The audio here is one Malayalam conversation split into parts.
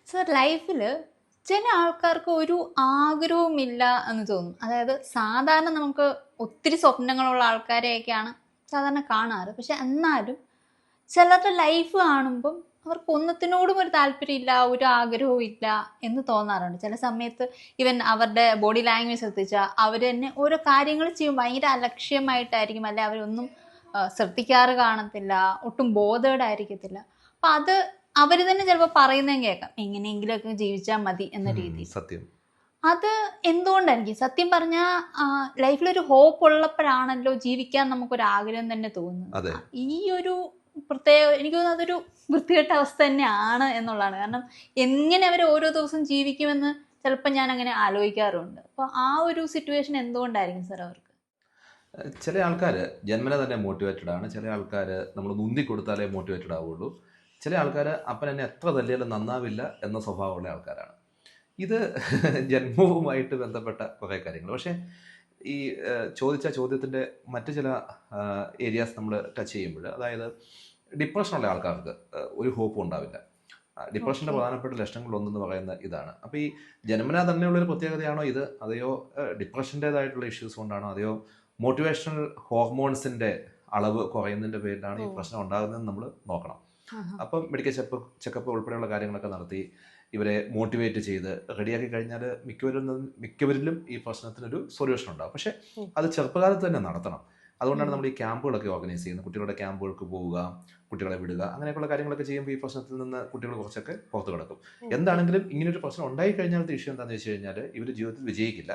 സർ ലൈഫിൽ ചില ആൾക്കാർക്ക് ഒരു ആഗ്രഹവുമില്ല എന്ന് തോന്നും. അതായത് സാധാരണ നമുക്ക് ഒത്തിരി സ്വപ്നങ്ങളുള്ള ആൾക്കാരെയൊക്കെയാണ് സാധാരണ കാണാറ്. പക്ഷെ എന്നാലും ചിലരുടെ ലൈഫ് കാണുമ്പം അവർക്ക് ഒന്നത്തിനോടും ഒരു താല്പര്യമില്ല, ഒരു ആഗ്രഹവും ഇല്ല എന്ന് തോന്നാറുണ്ട്. ചില സമയത്ത് ഇവൻ അവരുടെ ബോഡി ലാംഗ്വേജ് ശ്രദ്ധിച്ചാൽ അവർ തന്നെ ഓരോ കാര്യങ്ങൾ ചെയ്യും ഭയങ്കര അലക്ഷ്യമായിട്ടായിരിക്കും, അല്ലെ അവരൊന്നും ശ്രദ്ധിക്കാറ് കാണത്തില്ല, ഒട്ടും ബോധേഡായിരിക്കത്തില്ല. അപ്പം അത് അവർ തന്നെ ചിലപ്പോൾ പറയുന്നതും കേൾക്കാം, എങ്ങനെയെങ്കിലുമൊക്കെ ജീവിച്ചാൽ മതി എന്ന രീതിയിൽ. സത്യം. അത് എന്തുകൊണ്ടായിരിക്കും? സത്യം പറഞ്ഞാൽ ലൈഫിലൊരു ഹോപ്പ് ഉള്ളപ്പോഴാണല്ലോ ജീവിക്കാൻ നമുക്കൊരു ആഗ്രഹം തന്നെ തോന്നുന്നത്. ഈ ഒരു പ്രത്യേക എനിക്ക് തോന്നുന്നു അതൊരു വൃത്തികെട്ട അവസ്ഥ തന്നെയാണ് എന്നുള്ളതാണ്. കാരണം എങ്ങനെ അവർ ഓരോ ദിവസം ജീവിക്കുമെന്ന് ചിലപ്പോൾ ഞാൻ അങ്ങനെ ആലോചിക്കാറുണ്ട്. അപ്പോൾ ആ ഒരു സിറ്റുവേഷൻ എന്തുകൊണ്ടായിരിക്കും സാർ അവർക്ക്? ചില ആൾക്കാർ ജന്മന തന്നെ മോട്ടിവേറ്റഡ് ആണ്. ചില ആൾക്കാർ നമ്മൾ ഉന്തി കൊടുത്താലേ മോട്ടിവേറ്റഡ് ആവുള്ളൂ. ചില ആൾക്കാർ അപ്പൻ എന്നെ എത്ര തല്ലിയാലും നന്നാവില്ല എന്ന സ്വഭാവമുള്ള ആൾക്കാരാണ്. ഇത് ജന്മവുമായിട്ട് ബന്ധപ്പെട്ട കുറേ കാര്യങ്ങൾ. പക്ഷേ ഈ ചോദിച്ച ചോദ്യത്തിൻ്റെ മറ്റു ചില ഏരിയാസ് നമ്മൾ ടച്ച് ചെയ്യുമ്പോൾ, അതായത് ഡിപ്രഷനുള്ള ആൾക്കാർക്ക് ഒരു ഹോപ്പും ഉണ്ടാവില്ല. ഡിപ്രഷൻ്റെ പ്രധാനപ്പെട്ട ലക്ഷണങ്ങളൊന്നെന്ന് പറയുന്ന ഇതാണ്. അപ്പോൾ ഈ ജന്മന തന്നെയുള്ളൊരു പ്രത്യേകതയാണോ ഇത്, അതെയോ ഡിപ്രഷൻ്റേതായിട്ടുള്ള ഇഷ്യൂസ് കൊണ്ടാണോ, അതെയോ മോട്ടിവേഷണൽ ഹോർമോൺസിൻ്റെ അളവ് കുറയുന്നതിൻ്റെ പേരിലാണ് ഈ പ്രശ്നം ഉണ്ടാകുന്നതെന്ന് നമ്മൾ നോക്കണം. അപ്പം മെഡിക്കൽ ചെക്കപ്പ് ഉൾപ്പെടെയുള്ള കാര്യങ്ങളൊക്കെ നടത്തി ഇവരെ മോട്ടിവേറ്റ് ചെയ്ത് റെഡിയാക്കി കഴിഞ്ഞാൽ മിക്കവരിലും ഈ പ്രശ്നത്തിനൊരു സൊല്യൂഷൻ ഉണ്ടാകും. പക്ഷേ അത് ചെറുപ്പകാലത്ത് തന്നെ നടത്തണം. അതുകൊണ്ടാണ് നമ്മൾ ഈ ക്യാമ്പുകളൊക്കെ ഓർഗനൈസ് ചെയ്യുന്നത്. കുട്ടികളുടെ ക്യാമ്പുകൾക്ക് പോവുക, കുട്ടികളെ വിടുക, അങ്ങനെയൊക്കെയുള്ള കാര്യങ്ങളൊക്കെ ചെയ്യുമ്പോൾ ഈ പ്രശ്നത്തിൽ നിന്ന് കുട്ടികൾ കുറച്ചൊക്കെ പുറത്ത് കിടക്കും. എന്താണെങ്കിലും ഇങ്ങനൊരു പ്രശ്നം ഉണ്ടായി കഴിഞ്ഞാൽ ഇഷ്യൂ എന്താണെന്ന് വെച്ച് കഴിഞ്ഞാൽ ഇവർ ജീവിതത്തിൽ വിജയിക്കില്ല.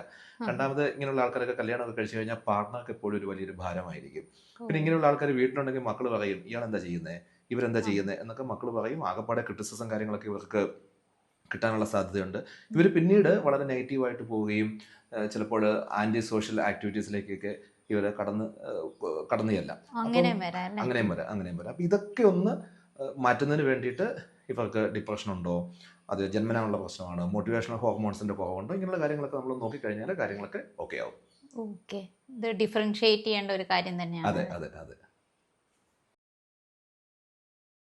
രണ്ടാമത് ഇങ്ങനെയുള്ള ആൾക്കാരൊക്കെ കല്യാണമൊക്കെ കഴിച്ചു കഴിഞ്ഞാൽ പാർട്ട്ണർക്ക് എപ്പോഴും ഒരു വലിയൊരു ഭാരമായിരിക്കും. പിന്നെ ഇങ്ങനെയുള്ള ആൾക്കാർ വീട്ടിലുണ്ടെങ്കിൽ മക്കൾ പറയും, ഇയാൾ എന്താ ചെയ്യുന്നത്, ഇവരെന്താ ചെയ്യുന്നത് എന്നൊക്കെ മക്കൾ പറയും. ആകപ്പാടെ ക്രിറ്റിസിസം കാര്യങ്ങളൊക്കെ ഇവർക്ക് കിട്ടാനുള്ള സാധ്യതയുണ്ട്. ഇവർ പിന്നീട് വളരെ നെഗറ്റീവായിട്ട് പോവുകയും ചിലപ്പോൾ ആൻറ്റി സോഷ്യൽ ആക്ടിവിറ്റീസിലേക്കൊക്കെ ഇവരെ കടന്നു ചെല്ലാം. അങ്ങനെയും വരാം. അപ്പം ഇതൊക്കെ ഒന്ന് മാറ്റുന്നതിന് വേണ്ടിയിട്ട് ഇവർക്ക് ഡിപ്രഷൻ ഉണ്ടോ, അത് ജന്മനാനുള്ള പ്രശ്നമാണ്, മോട്ടിവേഷണൽ ഹോർമോൺസിന്റെ കുറവുണ്ടോ, ഇങ്ങനെയുള്ള കാര്യങ്ങളൊക്കെ നമ്മൾ നോക്കിക്കഴിഞ്ഞാൽ കാര്യങ്ങളൊക്കെ ഓക്കെ ആവും. ഓക്കെ, ഇത് ഡിഫറൻഷിയേറ്റ് ചെയ്യേണ്ട ഒരു കാര്യം തന്നെയാണ്. അതെ.